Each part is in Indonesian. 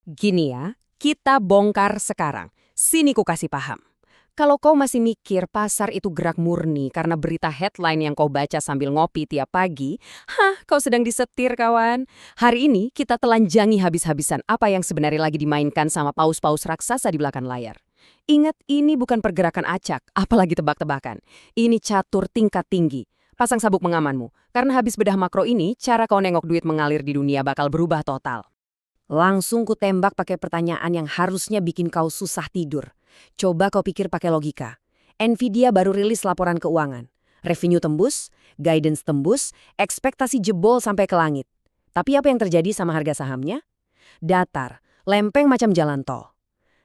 Gini ya, kita bongkar sekarang. Sini ku kasih paham. Kalau kau masih mikir pasar itu gerak murni karena berita headline yang kau baca sambil ngopi tiap pagi, kau sedang disetir kawan. Hari ini kita telanjangi habis-habisan apa yang sebenarnya lagi dimainkan sama paus-paus raksasa di belakang layar. Ingat, ini bukan pergerakan acak, apalagi tebak-tebakan. Ini catur tingkat tinggi. Pasang sabuk pengamanmu, karena habis bedah makro ini, cara kau nengok duit mengalir di dunia bakal berubah total. Langsung ku tembak pakai pertanyaan yang harusnya bikin kau susah tidur. Coba kau pikir pakai logika. Nvidia baru rilis laporan keuangan. Revenue tembus, guidance tembus, ekspektasi jebol sampai ke langit. Tapi apa yang terjadi sama harga sahamnya? Datar, lempeng macam jalan tol.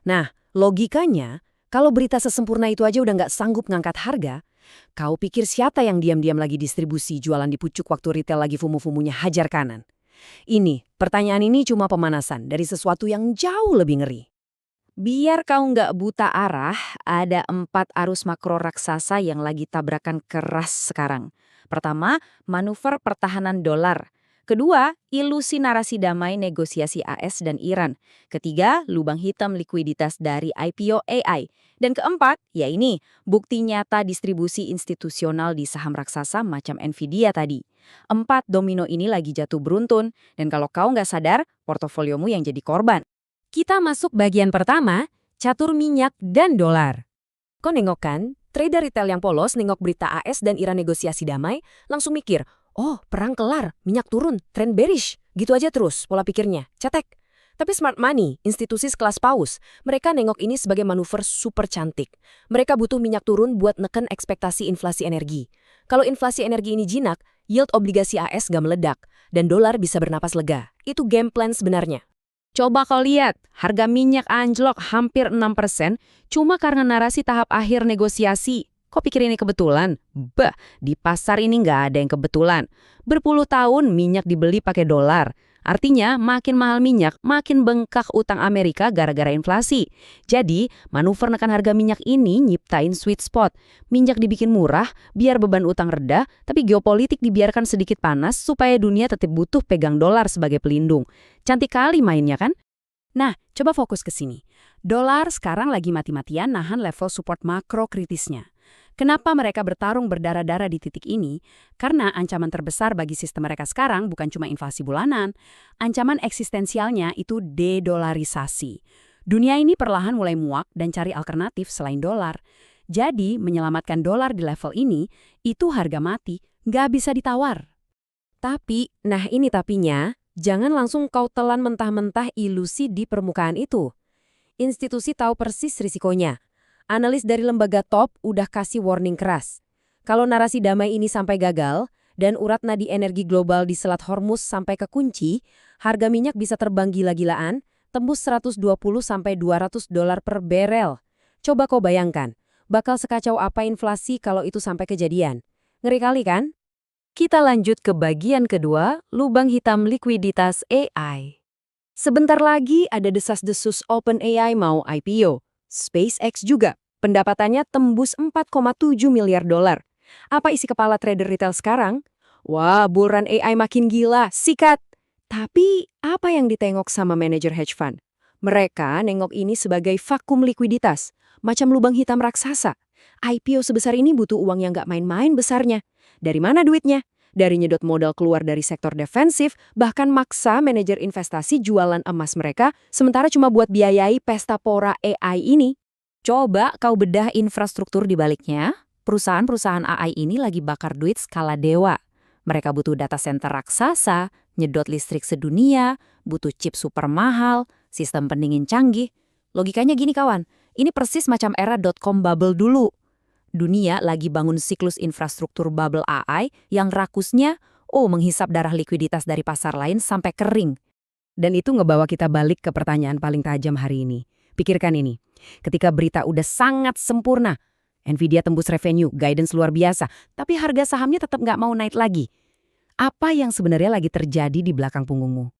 Nah, logikanya, kalau berita sesempurna itu aja udah nggak sanggup ngangkat harga, kau pikir siapa yang diam-diam lagi distribusi jualan di pucuk waktu retail lagi fumu-fumunya hajar kanan? Pertanyaan ini cuma pemanasan dari sesuatu yang jauh lebih ngeri. Biar kau nggak buta arah, ada 4 arus makro raksasa yang lagi tabrakan keras sekarang. Pertama, manuver pertahanan dolar. Kedua, ilusi narasi damai negosiasi AS dan Iran. Ketiga, lubang hitam likuiditas dari IPO AI. Dan keempat, ya ini, bukti nyata distribusi institusional di saham raksasa macam Nvidia tadi. 4 domino ini lagi jatuh beruntun, dan kalau kau nggak sadar, portofoliomu yang jadi korban. Kita masuk bagian pertama, catur minyak dan dolar. Kau nengok kan, trader retail yang polos nengok berita AS dan Iran negosiasi damai, langsung mikir, oh perang kelar, minyak turun, tren bearish. Gitu aja terus pola pikirnya, cetek. Tapi smart money, institusi sekelas paus, mereka nengok ini sebagai manuver super cantik. Mereka butuh minyak turun buat neken ekspektasi inflasi energi. Kalau inflasi energi ini jinak, yield obligasi AS gak meledak, dan dolar bisa bernapas lega. Itu game plan sebenarnya. Coba kau lihat, harga minyak anjlok hampir 6% cuma karena narasi tahap akhir negosiasi. Kok pikir ini kebetulan? Bah, di pasar ini nggak ada yang kebetulan. Berpuluh tahun minyak dibeli pakai dolar. Artinya makin mahal minyak, makin bengkak utang Amerika gara-gara inflasi. Jadi, manuver nekan harga minyak ini nyiptain sweet spot. Minyak dibikin murah, biar beban utang reda, tapi geopolitik dibiarkan sedikit panas supaya dunia tetap butuh pegang dolar sebagai pelindung. Cantik kali mainnya kan? Nah, coba fokus ke sini. Dolar sekarang lagi mati-matian nahan level support makro kritisnya. Kenapa mereka bertarung berdarah-darah di titik ini? Karena ancaman terbesar bagi sistem mereka sekarang bukan cuma inflasi bulanan. Ancaman eksistensialnya itu dedolarisasi. Dunia ini perlahan mulai muak dan cari alternatif selain dolar. Jadi, menyelamatkan dolar di level ini, itu harga mati, nggak bisa ditawar. Tapi, nah ini tapinya, jangan langsung kau telan mentah-mentah ilusi di permukaan itu. Institusi tahu persis risikonya. Analis dari lembaga top udah kasih warning keras. Kalau narasi damai ini sampai gagal, dan urat nadi energi global di Selat Hormuz sampai ke kunci, harga minyak bisa terbang gila-gilaan, tembus 120–200 dolar per barel. Coba kau bayangkan, bakal sekacau apa inflasi kalau itu sampai kejadian. Ngeri kali kan? Kita lanjut ke bagian kedua, lubang hitam likuiditas AI. Sebentar lagi ada desas-desus OpenAI mau IPO. SpaceX juga, pendapatannya tembus 4,7 miliar dolar. Apa isi kepala trader retail sekarang? Wah, bullrun AI makin gila, sikat. Tapi apa yang ditengok sama manajer hedge fund? Mereka nengok ini sebagai vakum likuiditas, macam lubang hitam raksasa. IPO sebesar ini butuh uang yang nggak main-main besarnya. Dari mana duitnya? Dari nyedot modal keluar dari sektor defensif, bahkan maksa manajer investasi jualan emas mereka, sementara cuma buat biayai pesta pora AI ini. Coba kau bedah infrastruktur di baliknya, perusahaan-perusahaan AI ini lagi bakar duit skala dewa. Mereka butuh data center raksasa, nyedot listrik sedunia, butuh chip super mahal, sistem pendingin canggih. Logikanya gini kawan, ini persis macam era .com bubble dulu. Dunia lagi bangun siklus infrastruktur bubble AI yang rakusnya, menghisap darah likuiditas dari pasar lain sampai kering. Dan itu ngebawa kita balik ke pertanyaan paling tajam hari ini. Pikirkan ini, ketika berita udah sangat sempurna, Nvidia tembus revenue, guidance luar biasa, tapi harga sahamnya tetap nggak mau naik lagi. Apa yang sebenarnya lagi terjadi di belakang punggungmu?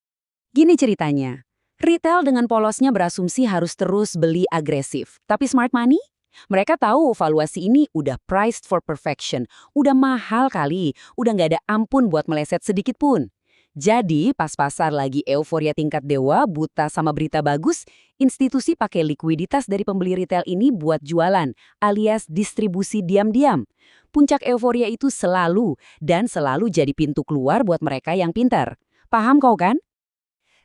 Gini ceritanya, retail dengan polosnya berasumsi harus terus beli agresif, tapi smart money? Mereka tahu valuasi ini udah priced for perfection, udah mahal kali, udah nggak ada ampun buat meleset sedikit pun. Jadi, pas pasar lagi euforia tingkat dewa, buta sama berita bagus, institusi pakai likuiditas dari pembeli retail ini buat jualan, alias distribusi diam-diam. Puncak euforia itu selalu jadi pintu keluar buat mereka yang pintar. Paham kau kan?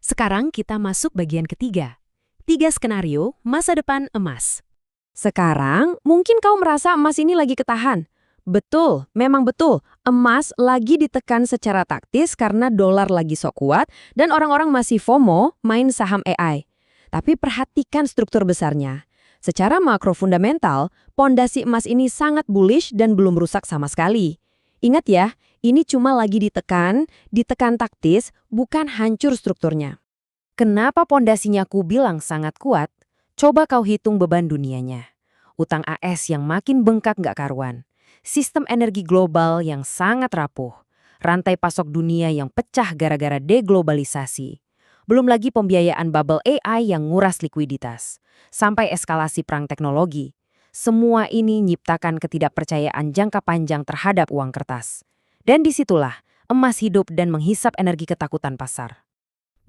Sekarang kita masuk bagian ketiga. 3 skenario masa depan emas. Sekarang, mungkin kau merasa emas ini lagi ketahan. Betul, memang betul. Emas lagi ditekan secara taktis karena dolar lagi sok kuat dan orang-orang masih FOMO main saham AI. Tapi perhatikan struktur besarnya. Secara makro fundamental, pondasi emas ini sangat bullish dan belum rusak sama sekali. Ingat ya, ini cuma lagi ditekan taktis, bukan hancur strukturnya. Kenapa pondasinya ku bilang sangat kuat? Coba kau hitung beban dunianya. Utang AS yang makin bengkak nggak karuan. Sistem energi global yang sangat rapuh, rantai pasok dunia yang pecah gara-gara deglobalisasi. Belum lagi pembiayaan bubble AI yang nguras likuiditas, sampai eskalasi perang teknologi. Semua ini nyiptakan ketidakpercayaan jangka panjang terhadap uang kertas. Dan disitulah emas hidup dan menghisap energi ketakutan pasar.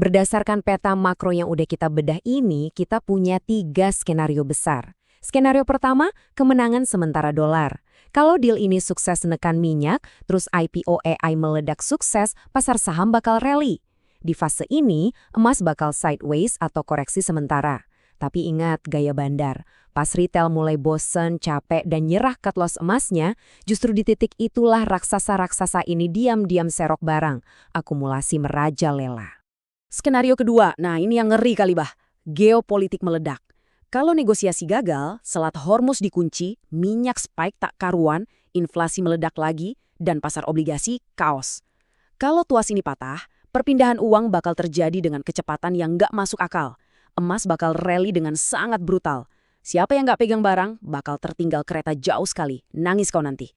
Berdasarkan peta makro yang udah kita bedah ini, kita punya 3 skenario besar. Skenario pertama, kemenangan sementara dolar. Kalau deal ini sukses menekan minyak, terus IPO AI meledak sukses, pasar saham bakal rally. Di fase ini, emas bakal sideways atau koreksi sementara. Tapi ingat gaya bandar, pas retail mulai bosen, capek, dan nyerah cut loss emasnya, justru di titik itulah raksasa-raksasa ini diam-diam serok barang, akumulasi merajalela. Skenario kedua, nah ini yang ngeri kali bah, geopolitik meledak. Kalau negosiasi gagal, Selat Hormuz dikunci, minyak spike tak karuan, inflasi meledak lagi, dan pasar obligasi kaos. Kalau tuas ini patah, perpindahan uang bakal terjadi dengan kecepatan yang nggak masuk akal. Emas bakal rally dengan sangat brutal. Siapa yang nggak pegang barang, bakal tertinggal kereta jauh sekali. Nangis kau nanti.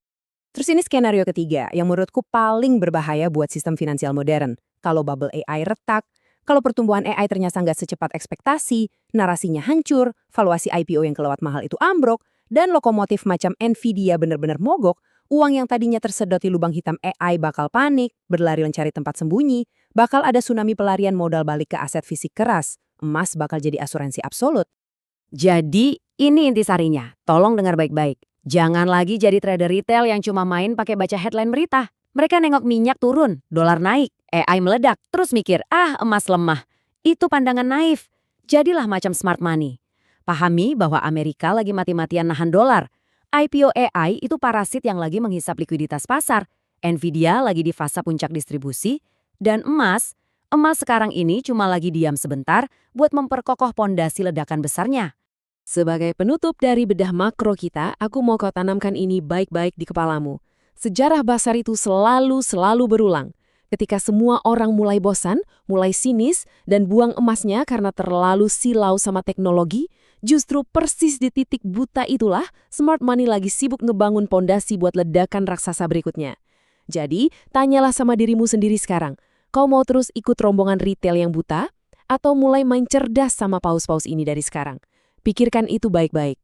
Terus ini skenario ketiga, yang menurutku paling berbahaya buat sistem finansial modern. Kalau bubble AI retak, kalau pertumbuhan AI ternyata nggak secepat ekspektasi, narasinya hancur, valuasi IPO yang kelewat mahal itu ambruk, dan lokomotif macam Nvidia benar-benar mogok, uang yang tadinya tersedot di lubang hitam AI bakal panik, berlari mencari tempat sembunyi, bakal ada tsunami pelarian modal balik ke aset fisik keras, emas bakal jadi asuransi absolut. Jadi, ini intisarinya. Tolong dengar baik-baik. Jangan lagi jadi trader retail yang cuma main pakai baca headline berita. Mereka nengok minyak turun, dolar naik, AI meledak, terus mikir, emas lemah. Itu pandangan naif. Jadilah macam smart money. Pahami bahwa Amerika lagi mati-matian nahan dolar. IPO AI itu parasit yang lagi menghisap likuiditas pasar. Nvidia lagi di fase puncak distribusi. Dan emas sekarang ini cuma lagi diam sebentar buat memperkokoh pondasi ledakan besarnya. Sebagai penutup dari bedah makro kita, aku mau kau tanamkan ini baik-baik di kepalamu. Sejarah pasar itu selalu berulang. Ketika semua orang mulai bosan, mulai sinis, dan buang emasnya karena terlalu silau sama teknologi, justru persis di titik buta itulah smart money lagi sibuk ngebangun pondasi buat ledakan raksasa berikutnya. Jadi, tanyalah sama dirimu sendiri sekarang, kau mau terus ikut rombongan retail yang buta? Atau mulai main cerdas sama paus-paus ini dari sekarang? Pikirkan itu baik-baik.